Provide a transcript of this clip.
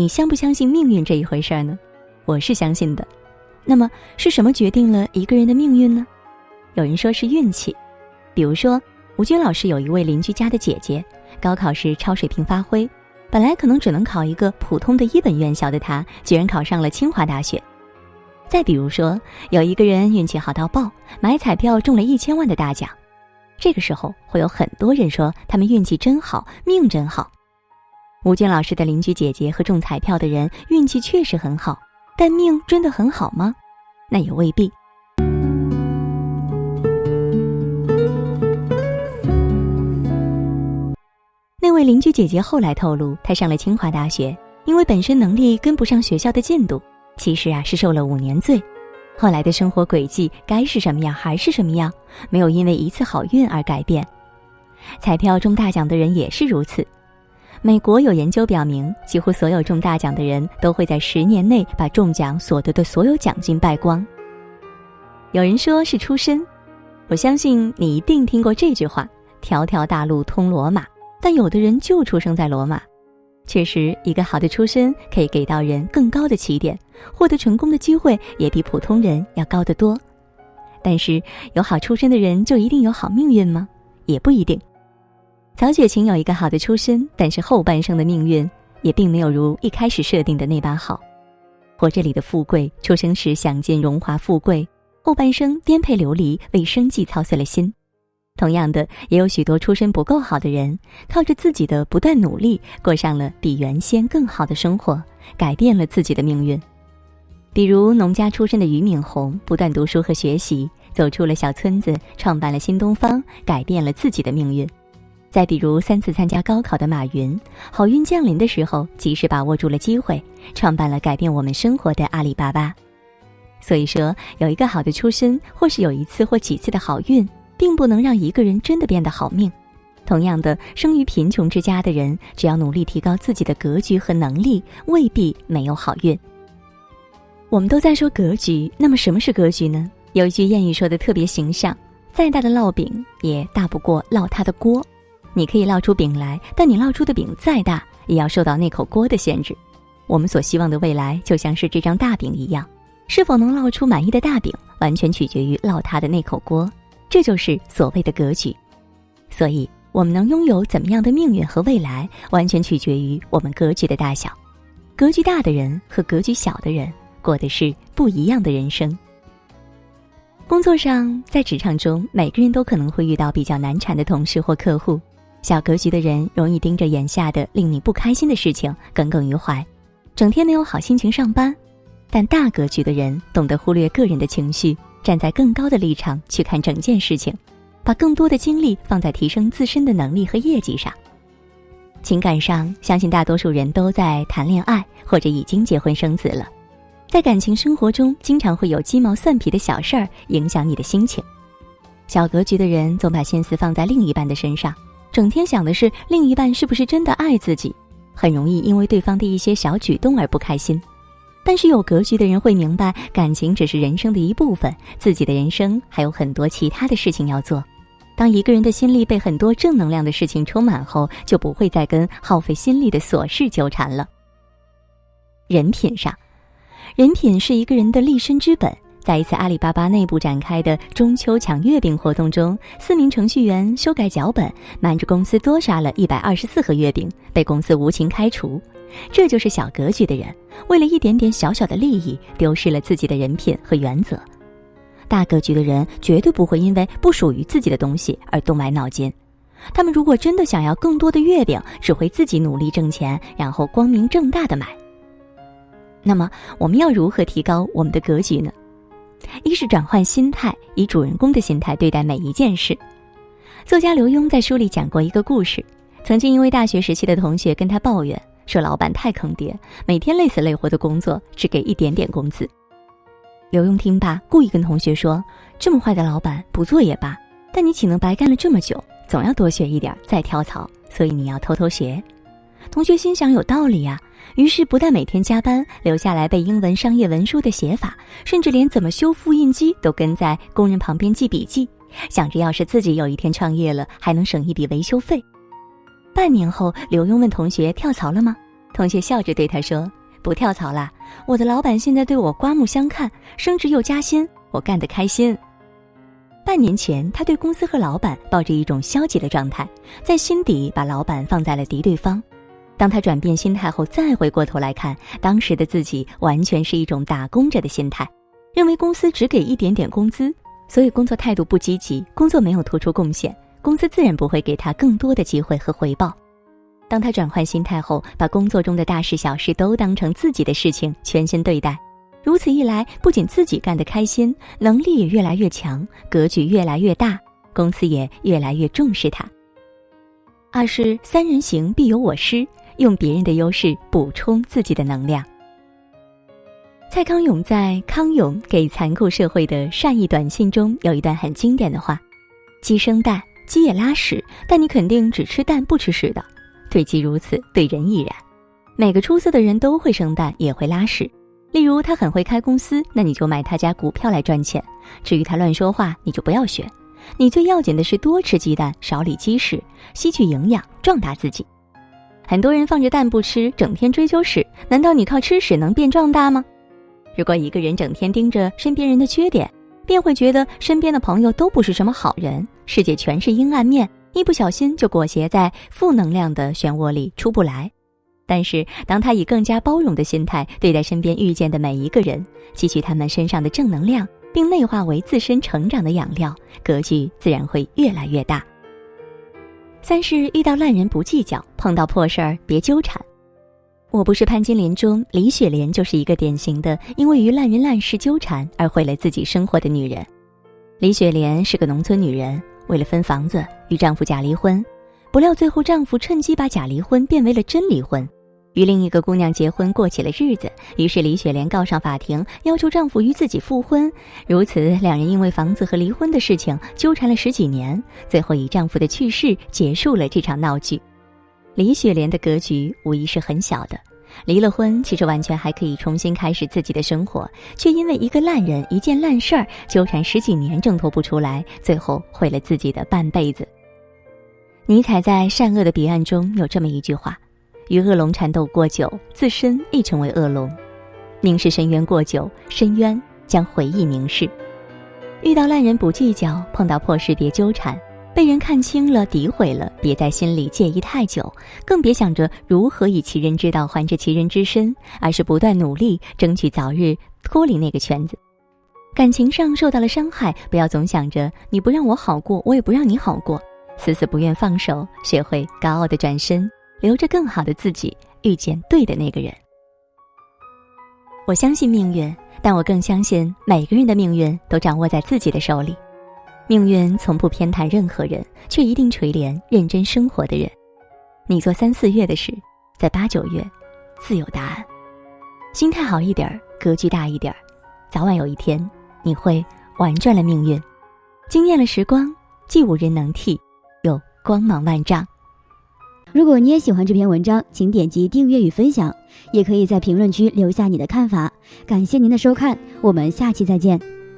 你相不相信命运这一回事呢？我是相信的。那么是什么决定了一个人的命运呢？有人说是运气。比如说吴军老师有一位邻居家的姐姐，高考时超水平发挥，本来可能只能考一个普通的一本院校的她，居然考上了清华大学。再比如说有一个人运气好到爆，买彩票中了1000万的大奖，这个时候会有很多人说他们运气真好，命真好。吴军老师的邻居姐姐和中彩票的人运气确实很好，但命真的很好吗？那也未必。那位邻居姐姐后来透露，她上了清华大学，因为本身能力跟不上学校的进度，其实是受了5年罪。后来的生活轨迹该是什么样还是什么样，没有因为一次好运而改变。彩票中大奖的人也是如此。美国有研究表明，几乎所有中大奖的人都会在10年内把中奖所得的所有奖金败光。有人说是出身，我相信你一定听过这句话，条条大路通罗马，但有的人就出生在罗马。确实，一个好的出身可以给到人更高的起点，获得成功的机会也比普通人要高得多。但是有好出身的人就一定有好命运吗？也不一定。曹雪芹有一个好的出身，但是后半生的命运也并没有如一开始设定的那般好。活着里的富贵，出生时享尽荣华富贵，后半生颠沛流离，为生计操碎了心。同样的，也有许多出身不够好的人，靠着自己的不断努力，过上了比原先更好的生活，改变了自己的命运。比如农家出身的俞敏洪，不断读书和学习，走出了小村子，创办了新东方，改变了自己的命运。再比如3次参加高考的马云，好运降临的时候，及时把握住了机会，创办了改变我们生活的阿里巴巴。所以说，有一个好的出身，或是有一次或几次的好运，并不能让一个人真的变得好命。同样的，生于贫穷之家的人，只要努力提高自己的格局和能力，未必没有好运。我们都在说格局，那么什么是格局呢？有一句谚语说的特别形象，再大的烙饼也大不过烙它的锅。你可以烙出饼来，但你烙出的饼再大，也要受到那口锅的限制。我们所希望的未来就像是这张大饼一样，是否能烙出满意的大饼，完全取决于烙它的那口锅。这就是所谓的格局。所以我们能拥有怎么样的命运和未来，完全取决于我们格局的大小。格局大的人和格局小的人，过的是不一样的人生。工作上，在职场中，每个人都可能会遇到比较难缠的同事或客户。小格局的人容易盯着眼下的令你不开心的事情耿耿于怀，整天没有好心情上班。但大格局的人懂得忽略个人的情绪，站在更高的立场去看整件事情，把更多的精力放在提升自身的能力和业绩上。情感上，相信大多数人都在谈恋爱或者已经结婚生子了。在感情生活中，经常会有鸡毛蒜皮的小事儿影响你的心情。小格局的人总把心思放在另一半的身上，整天想的是另一半是不是真的爱自己，很容易因为对方的一些小举动而不开心。但是有格局的人会明白，感情只是人生的一部分，自己的人生还有很多其他的事情要做。当一个人的心力被很多正能量的事情充满后，就不会再跟耗费心力的琐事纠缠了。人品上，人品是一个人的立身之本。在一次阿里巴巴内部展开的中秋抢月饼活动中，4名程序员修改脚本，瞒着公司多杀了124盒月饼，被公司无情开除。这就是小格局的人，为了一点点小小的利益，丢失了自己的人品和原则。大格局的人绝对不会因为不属于自己的东西而动歪脑筋，他们如果真的想要更多的月饼，只会自己努力挣钱，然后光明正大的买。那么我们要如何提高我们的格局呢？一是转换心态，以主人公的心态对待每一件事。作家刘墉在书里讲过一个故事，曾经因为大学时期的同学跟他抱怨，说老板太坑爹，每天累死累活的工作，只给一点点工资。刘墉听罢，故意跟同学说，这么坏的老板不做也罢，但你岂能白干了这么久，总要多学一点再跳槽，所以你要偷偷学。同学心想有道理啊，于是不但每天加班，留下来背英文商业文书的写法，甚至连怎么修复印机都跟在工人旁边记笔记，想着要是自己有一天创业了，还能省一笔维修费。半年后，刘墉问同学跳槽了吗？同学笑着对他说，不跳槽啦，我的老板现在对我刮目相看，升职又加薪，我干得开心。半年前，他对公司和老板抱着一种消极的状态，在心底把老板放在了敌对方。当他转变心态后，再回过头来看，当时的自己完全是一种打工者的心态，认为公司只给一点点工资，所以工作态度不积极，工作没有突出贡献，公司自然不会给他更多的机会和回报。当他转换心态后，把工作中的大事小事都当成自己的事情，全心对待，如此一来，不仅自己干得开心，能力也越来越强，格局越来越大，公司也越来越重视他。二是三人行必有我师，用别人的优势补充自己的能量。蔡康永在《康永给残酷社会的善意短信》中有一段很经典的话：鸡生蛋，鸡也拉屎，但你肯定只吃蛋不吃屎的。对鸡如此，对人亦然。每个出色的人都会生蛋，也会拉屎。例如他很会开公司，那你就买他家股票来赚钱。至于他乱说话，你就不要学。你最要紧的是多吃鸡蛋，少理鸡屎，吸取营养，壮大自己。很多人放着蛋不吃，整天追求屎，难道你靠吃屎能变壮大吗？如果一个人整天盯着身边人的缺点，便会觉得身边的朋友都不是什么好人，世界全是阴暗面，一不小心就裹挟在负能量的漩涡里出不来。但是当他以更加包容的心态对待身边遇见的每一个人，汲取他们身上的正能量，并内化为自身成长的养料，格局自然会越来越大。三是遇到烂人不计较，碰到破事儿别纠缠。我不是潘金莲中李雪莲就是一个典型的因为与烂人烂事纠缠而毁了自己生活的女人。李雪莲是个农村女人，为了分房子与丈夫假离婚，不料最后丈夫趁机把假离婚变为了真离婚，与另一个姑娘结婚过起了日子。于是李雪莲告上法庭，要求丈夫与自己复婚。如此两人因为房子和离婚的事情纠缠了10几年，最后以丈夫的去世结束了这场闹剧。李雪莲的格局无疑是很小的，离了婚其实完全还可以重新开始自己的生活，却因为一个烂人一件烂事儿纠缠10几年挣脱不出来，最后毁了自己的半辈子。尼采在《善恶的彼岸》中有这么一句话：与恶龙缠斗过久，自身亦成为恶龙；凝视深渊过久，深渊将回忆凝视。遇到烂人不计较，碰到破事别纠缠，被人看清了诋毁了，别在心里介意太久，更别想着如何以其人之道还治其人之身，而是不断努力争取早日脱离那个圈子。感情上受到了伤害，不要总想着你不让我好过，我也不让你好过，死死不愿放手，学会高傲的转身，留着更好的自己，遇见对的那个人。我相信命运，但我更相信每个人的命运都掌握在自己的手里。命运从不偏袒任何人，却一定垂怜认真生活的人。你做3、4月的事，在8、9月自有答案。心态好一点，格局大一点，早晚有一天你会玩转了命运，惊艳了时光，既无人能替，又光芒万丈。如果你也喜欢这篇文章，请点击订阅与分享，也可以在评论区留下你的看法。感谢您的收看，我们下期再见。